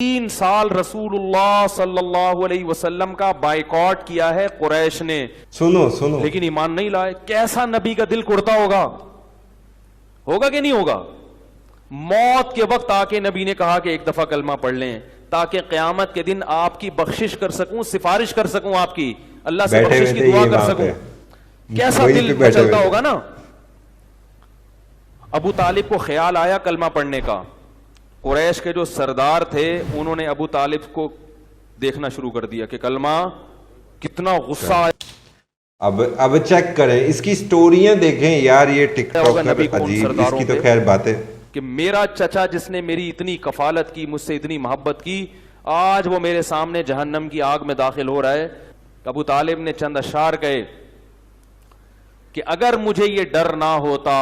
3 سال رسول اللہ صلی اللہ علیہ وسلم کا بائیکاٹ کیا ہے قریش نے، سنو سنو لیکن ایمان نہیں لائے. کیسا نبی کا دل کڑتا ہوگا کہ نہیں ہوگا؟ موت کے وقت آ کے نبی نے کہا کہ ایک دفعہ کلمہ پڑھ لیں تاکہ قیامت کے دن آپ کی بخشش کر سکوں، سفارش کر سکوں، آپ کی اللہ سے بیٹھے بخشش ہوئے کی تھے دعا یہ کر وہاں سکوں. پہ، کیسا وہیں دل پہ بیٹھے مچلتا ہوئے ہوگا نا. ابو طالب کو خیال آیا کلمہ پڑھنے کا. قریش کے جو سردار تھے انہوں نے ابو طالب کو دیکھنا شروع کر دیا کہ کلمہ کتنا غصہ آیا اب چیک کریں اس کی سٹوریاں دیکھیں یار، یہ ٹک ہوگا ٹاکر نبی کو ان عجیب، اس سرداروں کی تو پہ خیر باتیں. کہ میرا چچا جس نے میری اتنی کفالت کی، مجھ سے اتنی محبت کی، آج وہ میرے سامنے جہنم کی آگ میں داخل ہو رہا ہے. ابو طالب نے چند اشعار کہے کہ اگر مجھے یہ ڈر نہ ہوتا.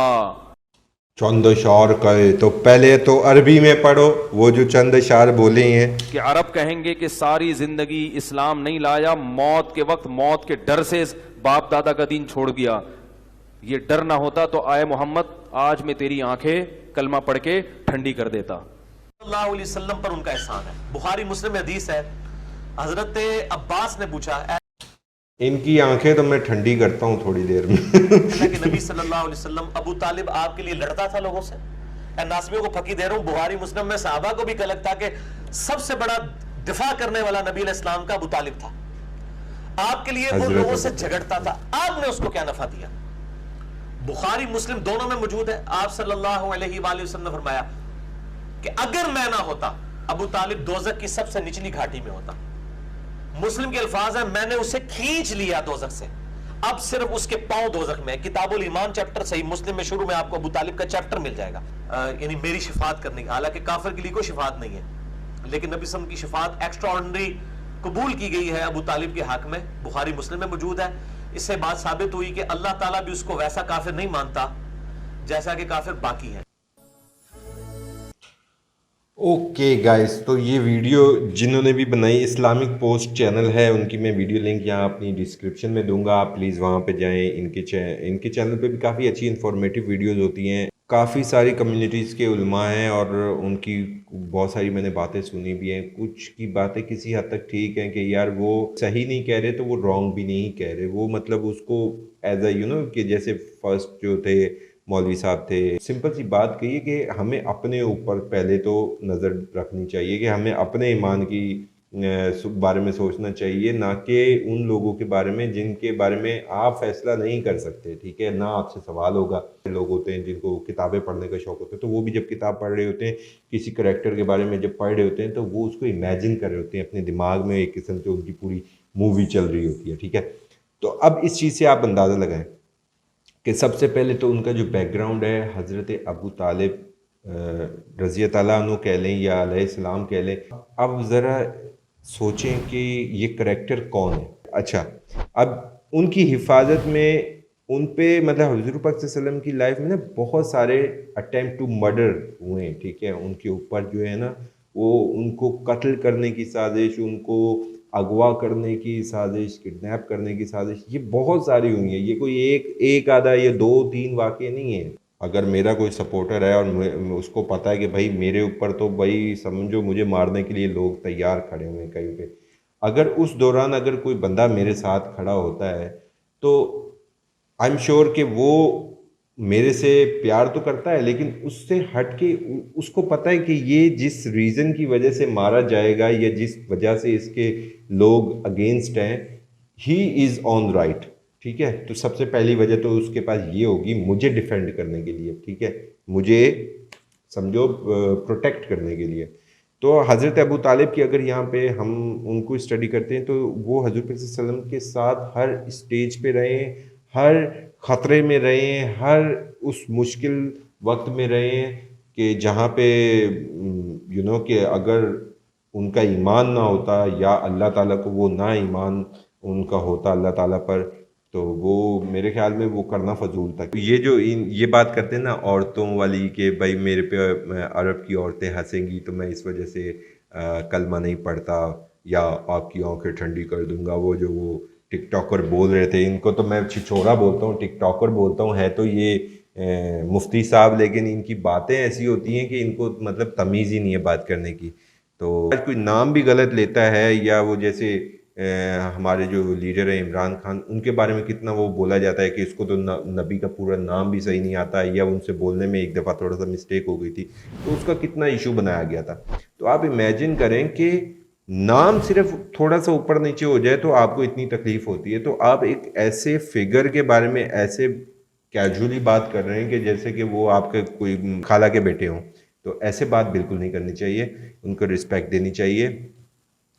چند اشعار کہے تو پہلے تو عربی میں پڑھو وہ جو چند اشعار بولے ہیں کہ عرب کہیں گے کہ ساری زندگی اسلام نہیں لایا، موت کے وقت موت کے ڈر سے باپ دادا کا دین چھوڑ دیا. یہ ڈر نہ ہوتا تو آئے محمد آج میں تیری آنکھیں کلمہ پڑھ کے ٹھنڈی کر دیتا. صلی اللہ علیہ وسلم پر ان کا احسان ہے. بخاری مسلم میں حدیث ہے، حضرت عباس نے پوچھا اے ان کی آنکھیں تو میں ٹھنڈی کرتا ہوں تھوڑی دیر میں. اللہ کے نبی صلی اللہ علیہ وسلم، ابو طالب آپ کے لیے لڑتا تھا لوگوں سے؟ اے ناصبیوں کو پھکی دے رہا ہوں، بخاری مسلم میں صحابہ کو بھی کلک تھا کہ سب سے بڑا دفاع کرنے والا نبی علیہ السلام کا ابو طالب تھا. آپ کے لیے ان لوگوں سے جھگڑتا تھا، آپ نے اس کو کیا نفع دیا؟ بخاری مسلم دونوں میں موجود ہے. آپ صلی اللہ علیہ وآلہ وسلم نے فرمایا کہ اگر میں نہ ہوتا ابو طالب دوزخ کی سب سے نچلی گھاٹی میں ہوتا. مسلم کے الفاظ ہیں میں نے اسے کھینچ لیا دوزخ سے، اب صرف اس کے پاؤں دوزخ میں. کتاب الایمان چیپٹر صحیح مسلم میں شروع میں آپ کو ابو طالب کا چیپٹر مل جائے گا، یعنی میری شفاعت کرنے کی. حالانکہ کافر کے لیے کوئی شفاعت نہیں ہے، لیکن نبی صلی اللہ علیہ وسلم کی شفاعت ایکسٹرا آرڈنری قبول کی گئی ہے ابو طالب کے حق میں. بخاری مسلم میں موجود ہے. اس سے بات ثابت ہوئی کہ اللہ تعالیٰ بھی اس کو ویسا کافر نہیں مانتا جیسا کہ کافر باقی ہیں. اوکے گائز، تو یہ ویڈیو جنہوں نے بھی بنائی اسلامک پوسٹ چینل ہے، ان کی میں ویڈیو لنک یہاں اپنی ڈسکرپشن میں دوں گا، آپ پلیز وہاں پہ جائیں. ان کے چینل پہ بھی کافی اچھی انفارمیٹیو ویڈیوز ہوتی ہیں. کافی ساری کمیونٹیز کے علماء ہیں اور ان کی بہت ساری میں نے باتیں سنی بھی ہیں. کچھ کی باتیں کسی حد تک ٹھیک ہیں کہ یار وہ صحیح نہیں کہہ رہے تو وہ رانگ بھی نہیں کہہ رہے. وہ مطلب اس کو ایز اے کہ جیسے فرسٹ جو تھے مولوی صاحب تھے، سمپل سی بات کہیے کہ ہمیں اپنے اوپر پہلے تو نظر رکھنی چاہیے کہ ہمیں اپنے ایمان کی بارے میں سوچنا چاہیے، نہ کہ ان لوگوں کے بارے میں جن کے بارے میں آپ فیصلہ نہیں کر سکتے. ٹھیک ہے، نہ آپ سے سوال ہوگا. لوگ ہوتے ہیں جن کو کتابیں پڑھنے کا شوق ہوتا ہے، تو وہ بھی جب کتاب پڑھ رہے ہوتے ہیں کسی کریکٹر کے بارے میں جب پڑھ رہے ہوتے ہیں تو وہ اس کو امیجن کر رہے ہوتے ہیں اپنے دماغ میں، ایک قسم سے ان کی پوری مووی چل رہی ہوتی ہے. ٹھیک ہے، تو اب اس چیز سے آپ اندازہ لگائیں کہ سب سے پہلے تو ان کا جو بیک گراؤنڈ ہے، حضرت ابو طالب رضی تعالیٰ عنہ کہہ لیں یا علیہ السلام کہہ لیں. اب ذرا سوچیں کہ یہ کریکٹر کون ہے. اچھا، اب ان کی حفاظت میں ان پہ مطلب حضور پاک صلی اللہ علیہ وسلم کی لائف میں نا بہت سارے اٹیمپٹ ٹو مرڈر ہوئے ہیں. ٹھیک ہے، ان کے اوپر جو ہے نا وہ ان کو قتل کرنے کی سازش، ان کو اغوا کرنے کی سازش، کڈنیپ کرنے کی سازش، یہ بہت ساری ہوئی ہیں. یہ کوئی ایک آدھا یا 2-3 واقعے نہیں ہیں. اگر میرا کوئی سپورٹر ہے اور اس کو پتہ ہے کہ بھائی میرے اوپر تو بھائی سمجھو مجھے مارنے کے لیے لوگ تیار کھڑے ہوئے ہیں کہیں پہ، اگر اس دوران اگر کوئی بندہ میرے ساتھ کھڑا ہوتا ہے تو آئی ایم شیور کہ وہ میرے سے پیار تو کرتا ہے، لیکن اس سے ہٹ کے اس کو پتہ ہے کہ یہ جس ریزن کی وجہ سے مارا جائے گا یا جس وجہ سے اس کے لوگ اگینسٹ ہیں، ہی از آن رائٹ. ٹھیک ہے، تو سب سے پہلی وجہ تو اس کے پاس یہ ہوگی مجھے ڈیفینڈ کرنے کے لیے. ٹھیک ہے، مجھے سمجھو پروٹیکٹ کرنے کے لیے. تو حضرت ابو طالب کی اگر یہاں پہ ہم ان کو اسٹڈی کرتے ہیں تو وہ حضور صلی اللہ علیہ وسلم کے ساتھ ہر اسٹیج پہ رہے ہیں، ہر خطرے میں رہے ہیں، ہر اس مشکل وقت میں رہے ہیں کہ جہاں پہ کہ اگر ان کا ایمان نہ ہوتا یا اللہ تعالیٰ کو وہ نہ ایمان ان کا ہوتا اللہ تعالیٰ پر، تو وہ میرے خیال میں وہ کرنا فضول تھا. یہ جو یہ بات کرتے ہیں نا عورتوں والی کہ بھائی میرے پہ عرب کی عورتیں ہنسیں گی تو میں اس وجہ سے کلمہ نہیں پڑھتا یا آپ کی آنکھیں ٹھنڈی کر دوں گا. وہ ٹک ٹاکر بول رہے تھے، ان کو تو میں چھچورا بولتا ہوں، ٹک ٹاکر بولتا ہوں. ہے تو یہ مفتی صاحب، لیکن ان کی باتیں ایسی ہوتی ہیں کہ ان کو مطلب تمیز ہی نہیں ہے بات کرنے کی. تو کوئی نام بھی غلط لیتا ہے یا وہ جیسے ہمارے جو لیڈر ہیں عمران خان، ان کے بارے میں کتنا وہ بولا جاتا ہے کہ اس کو تو نبی کا پورا نام بھی صحیح نہیں آتا یا ان سے بولنے میں ایک دفعہ تھوڑا سا مسٹیک ہو گئی تھی، تو اس کا کتنا ایشو بنایا گیا تھا. تو آپ امیجن کریں کہ نام صرف تھوڑا سا اوپر نیچے ہو جائے تو آپ کو اتنی تکلیف ہوتی ہے، تو آپ ایک ایسے فگر کے بارے میں ایسے کیجولی بات کر رہے ہیں کہ جیسے کہ وہ آپ کے کوئی خالہ کے بیٹے ہوں. تو ایسے بات بالکل نہیں کرنی چاہیے، ان کو رسپیکٹ دینی چاہیے.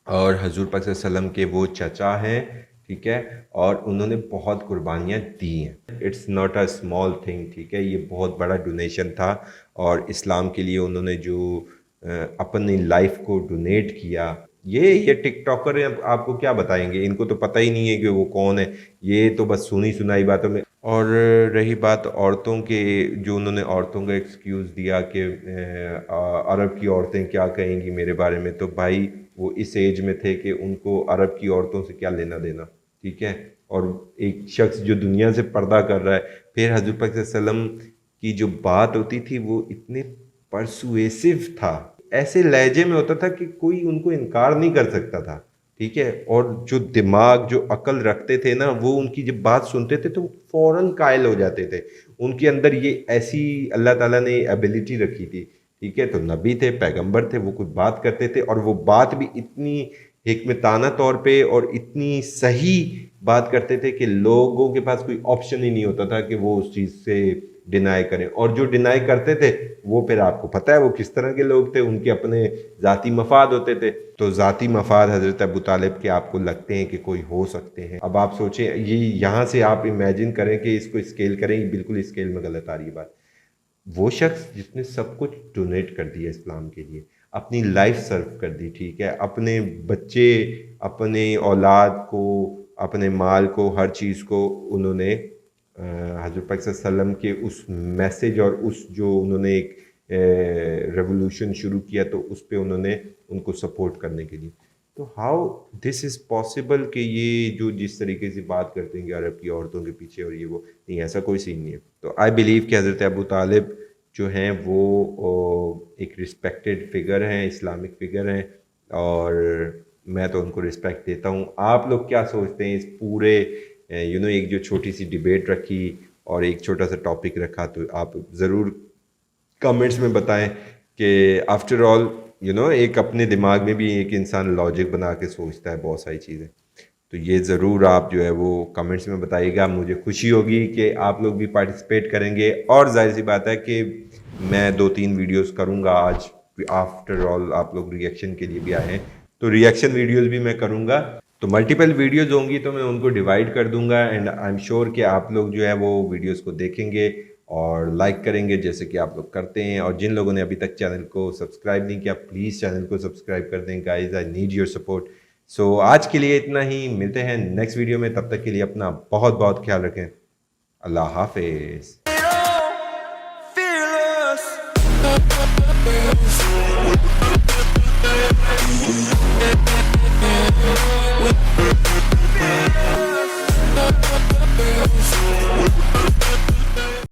اور حضور پاک صلی اللہ علیہ وسلم کے وہ چچا ہیں، ٹھیک ہے، اور انہوں نے بہت قربانیاں دی ہیں. It's not a small thing, ٹھیک ہے، یہ بہت بڑا ڈونیشن تھا. اور اسلام کے لیے انہوں نے جو اپنی لائف کو ڈونیٹ کیا. یہ ٹک ٹاکر ہیں، آپ کو کیا بتائیں گے، ان کو تو پتہ ہی نہیں ہے کہ وہ کون ہے، یہ تو بس سنی سنائی باتوں میں. اور رہی بات عورتوں کے، جو انہوں نے عورتوں کا ایکسکیوز دیا کہ عرب کی عورتیں کیا کہیں گی میرے بارے میں، تو بھائی وہ اس ایج میں تھے کہ ان کو عرب کی عورتوں سے کیا لینا دینا، ٹھیک ہے. اور ایک شخص جو دنیا سے پردہ کر رہا ہے، پھر حضور پاک صلی اللہ علیہ وسلم کی جو بات ہوتی تھی وہ اتنے پرسویسو تھا، ایسے لہجے میں ہوتا تھا کہ کوئی ان کو انکار نہیں کر سکتا تھا، ٹھیک ہے. اور جو دماغ، جو عقل رکھتے تھے نا، وہ ان کی جب بات سنتے تھے تو فوراً قائل ہو جاتے تھے. ان کے اندر یہ ایسی اللہ تعالیٰ نے ایبیلٹی رکھی تھی، ٹھیک ہے. تو نبی تھے، پیغمبر تھے، وہ کچھ بات کرتے تھے اور وہ بات بھی اتنی حکمتانہ طور پہ اور اتنی صحیح بات کرتے تھے کہ لوگوں کے پاس کوئی آپشن ہی نہیں ہوتا تھا کہ وہ اس چیز سے ڈینائی کریں. اور جو ڈینائی کرتے تھے وہ پھر آپ کو پتہ ہے وہ کس طرح کے لوگ تھے، ان کے اپنے ذاتی مفاد ہوتے تھے. تو ذاتی مفاد حضرت ابو طالب کے آپ کو لگتے ہیں کہ کوئی ہو سکتے ہیں. اب آپ سوچیں، یہ یہاں سے آپ امیجن کریں کہ اس کو اسکیل کریں، بالکل اسکیل میں غلط آ رہی ہے بات. وہ شخص جس نے سب کچھ ڈونیٹ کر دیا اسلام کے لیے، اپنی لائف سرو کر دی، ٹھیک ہے، اپنے بچے، اپنے اولاد کو، اپنے مال کو، ہر چیز کو انہوں نے حضور پاک صلی اللہ علیہ وسلم کے اس میسیج اور اس جو انہوں نے ایک ریولوشن شروع کیا تو اس پہ انہوں نے ان کو سپورٹ کرنے کے لیے. تو ہاؤ دس از پاسبل کہ یہ جو جس طریقے سے بات کرتے ہیں کہ عرب کی عورتوں کے پیچھے اور یہ وہ نہیں، ایسا کوئی سین نہیں ہے. تو آئی بلیو کہ حضرت ابو طالب جو ہیں وہ ایک رسپیکٹڈ فگر ہیں، اسلامک فگر ہیں، اور میں تو ان کو رسپیکٹ دیتا ہوں. آپ لوگ کیا سوچتے ہیں اس پورے ایک جو چھوٹی سی ڈیبیٹ رکھی اور ایک چھوٹا سا ٹاپک رکھا، تو آپ ضرور کمنٹس میں بتائیں کہ آفٹر آل ایک اپنے دماغ میں بھی ایک انسان لاجک بنا کے سوچتا ہے بہت ساری چیزیں. تو یہ ضرور آپ جو ہے وہ کمنٹس میں بتائیے گا. مجھے خوشی ہوگی کہ آپ لوگ بھی پارٹیسپیٹ کریں گے. اور ظاہر سی بات ہے کہ میں 2-3 ویڈیوز کروں گا آج. آفٹر آل آپ لوگ ریئیکشن کے لیے بھی آئے ہیں تو ریئیکشن ویڈیوز بھی میں کروں گا. تو ملٹیپل ویڈیوز ہوں گی تو میں ان کو ڈیوائڈ کر دوں گا. اینڈ آئی ایم شیور کہ آپ لوگ جو ہے وہ ویڈیوز کو دیکھیں گے اور لائک کریں گے جیسے کہ آپ لوگ کرتے ہیں. اور جن لوگوں نے ابھی تک چینل کو سبسکرائب نہیں کیا، پلیز چینل کو سبسکرائب کر دیں guys. I need your support. So آج کے لیے اتنا ہی، ملتے ہیں نیکسٹ ویڈیو میں. تب تک کے لیے اپنا بہت بہت خیال رکھیں. اللہ حافظ.